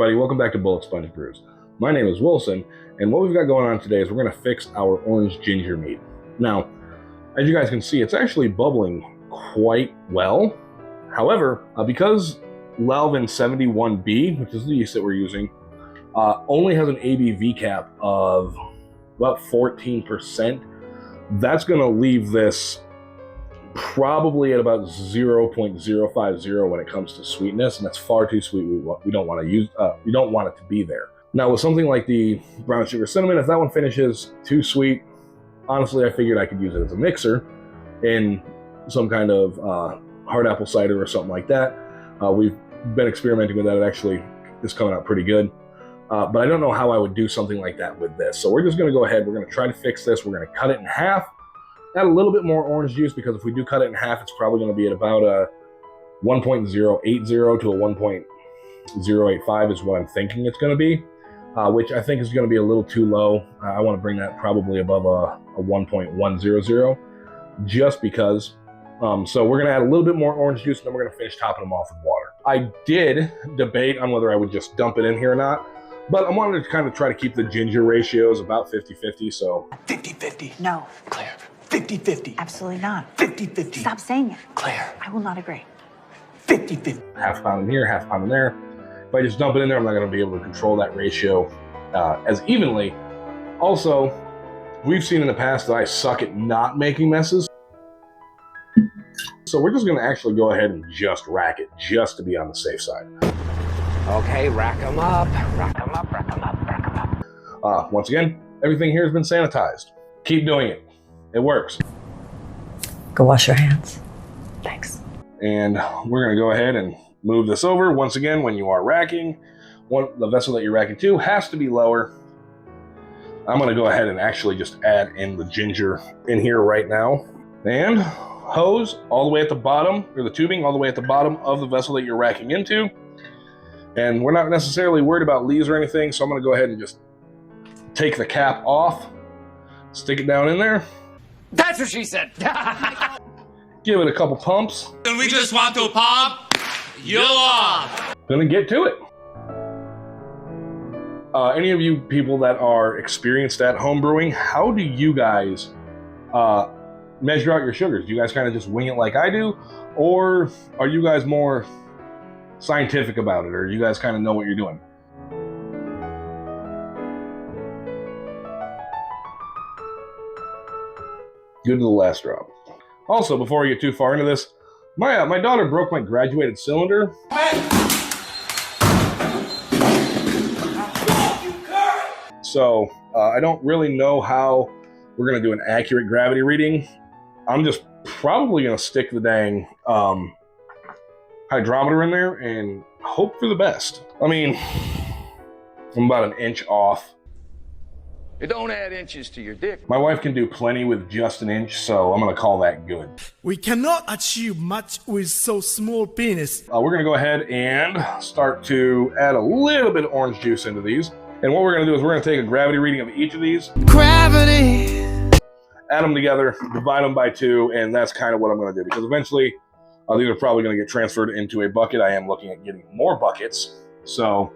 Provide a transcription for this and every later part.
everybody, welcome back to Bullet Sponge Brews. My name is Wilson, and what we've got going on today is we're going to fix our orange ginger mead. Now, as you guys can see, it's actually bubbling quite well. However, because Lalvin 71B, which is the yeast that we're using, only has an ABV cap of about 14%, that's going to leave this probably at about 0.050 when it comes to sweetness, and that's far too sweet. We don't want to use. We don't want it to be there. Now, with something like the brown sugar cinnamon, if that one finishes too sweet, honestly, I figured I could use it as a mixer in some kind of hard apple cider or something like that. We've been experimenting with that. It actually is coming out pretty good. But I don't know how I would do something like that with this. So we're just going to go ahead. We're going to try to fix this. We're going to cut it in half. Add a little bit more orange juice, because if we do cut it in half, it's probably going to be at about a 1.080 to a 1.085 is what I'm thinking it's going to be, which I think is going to be a little too low. I want to bring that probably above a 1.100 just because. So we're going to add a little bit more orange juice, and then we're going to finish topping them off with water. I did debate on whether I would just dump it in here or not, but I wanted to kind of try to keep the ginger ratios about 50-50, so. 50-50. No. Claire. 50-50. Absolutely not. 50-50. Stop saying it. Claire. I will not agree. 50-50. Half pound in here, half pound in there. If I just dump it in there, I'm not going to be able to control that ratio as evenly. Also, we've seen in the past that I suck at not making messes. So we're just going to actually go ahead and just rack it, just to be on the safe side. Okay, rack them up, rack them up, rack them up, rack them up. Once again, everything here has been sanitized. Keep doing it. It works. Go wash your hands. Thanks. And we're going to go ahead and move this over. Once again, when you are racking, the vessel that you're racking to has to be lower. I'm going to go ahead and actually just add in the ginger in here right now. And hose all the way at the bottom, or the tubing all the way at the bottom of the vessel that you're racking into. And we're not necessarily worried about leaves or anything, so I'm going to go ahead and just take the cap off, stick it down in there. That's what she said. Give it a couple pumps. And we just want to pump you up. Gonna get to it. Any of you people that are experienced at home brewing, how do you guys measure out your sugars? Do you guys kind of just wing it like I do? Or are you guys more scientific about it? Or do you guys kind of know what you're doing? Good to the last drop. Also, before we get too far into this, my daughter broke my graduated cylinder. So I don't really know how we're going to do an accurate gravity reading. I'm just probably going to stick the dang hydrometer in there and hope for the best. I mean, I'm about an inch off. You don't add inches to your dick. My wife can do plenty with just an inch, so I'm going to call that good. We cannot achieve much with so small penis. We're going to go ahead and start to add a little bit of orange juice into these. And what we're going to do is we're going to take a gravity reading of each of these. Gravity! Add them together, divide them by 2, and that's kind of what I'm going to do. Because eventually, these are probably going to get transferred into a bucket. I am looking at getting more buckets. So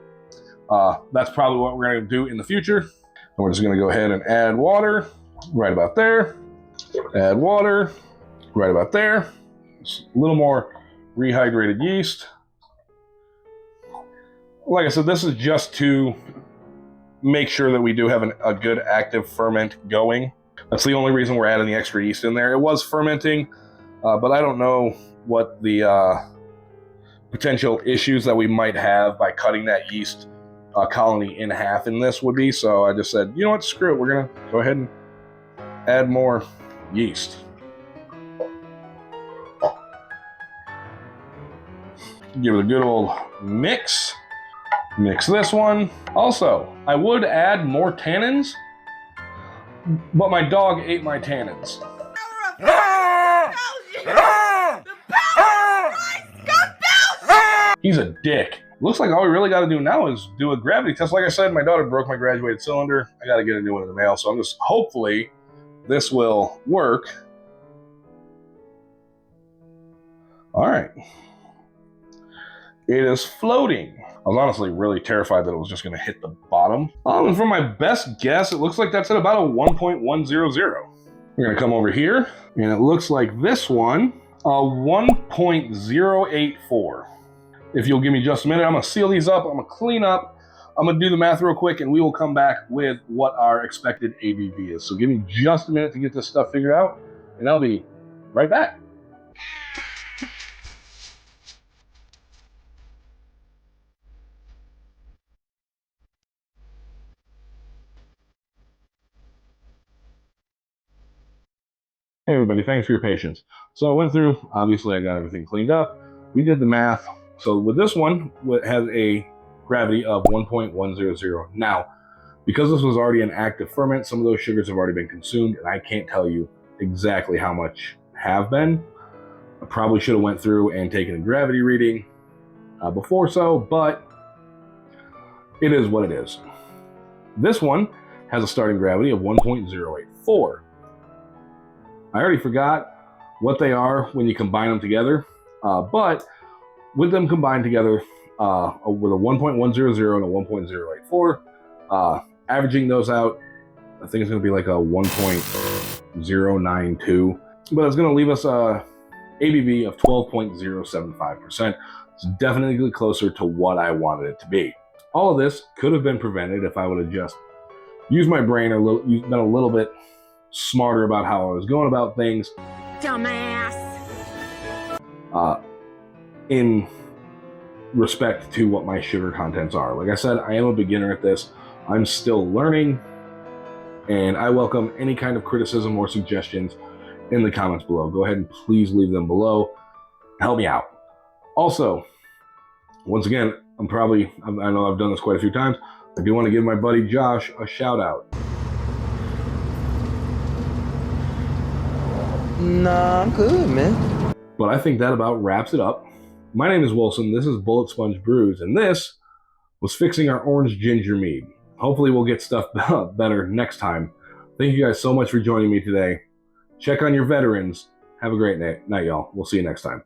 that's probably what we're going to do in the future. And we're just going to go ahead and add water right about there. Add water right about there. Just a little more rehydrated yeast. Like I said, this is just to make sure that we do have a good active ferment going. That's the only reason we're adding the extra yeast in there. It was fermenting, but I don't know what the potential issues that we might have by cutting that yeast colony in half in this would be. So I just said, you know what, screw it. We're going to go ahead and add more yeast. Give it a good old mix. Mix this one. Also, I would add more tannins, but my dog ate my tannins. He's a dick. Looks like all we really got to do now is do a gravity test. Like I said, my daughter broke my graduated cylinder. I got to get a new one in the mail, so I'm just hopefully this will work. All right. It is floating. I was honestly really terrified that it was just going to hit the bottom. And for my best guess, it looks like that's at about a 1.100. We're going to come over here, and it looks like this one, a 1.084. If you'll give me just a minute, I'm going to seal these up. I'm going to clean up. I'm going to do the math real quick, and we will come back with what our expected ABV is. So give me just a minute to get this stuff figured out, and I'll be right back. Hey everybody, thanks for your patience. So I went through, obviously I got everything cleaned up. We did the math. So with this one, it has a gravity of 1.100. Now, because this was already an active ferment, some of those sugars have already been consumed, and I can't tell you exactly how much have been. I probably should have went through and taken a gravity reading before so, but it is what it is. This one has a starting gravity of 1.084. I already forgot what they are when you combine them together, but with them combined together, with a 1.100 and a 1.084, averaging those out, I think it's going to be like a 1.092, but it's going to leave us a ABV of 12.075%. It's definitely closer to what I wanted it to be. All of this could have been prevented if I would have just used my brain or been a little bit smarter about how I was going about things. Dumbass. In respect to what my sugar contents are. Like I said, I am a beginner at this. I'm still learning, and I welcome any kind of criticism or suggestions in the comments below. Go ahead and please leave them below. Help me out. Also, once again, I know I've done this quite a few times. I do want to give my buddy Josh a shout out. Nah, I'm good, man. But I think that about wraps it up. My name is Wilson. This is Bullet Sponge Brews, and this was fixing our orange ginger mead. Hopefully we'll get stuff better next time. Thank you guys so much for joining me today. Check on your veterans. Have a great night, y'all. We'll see you next time.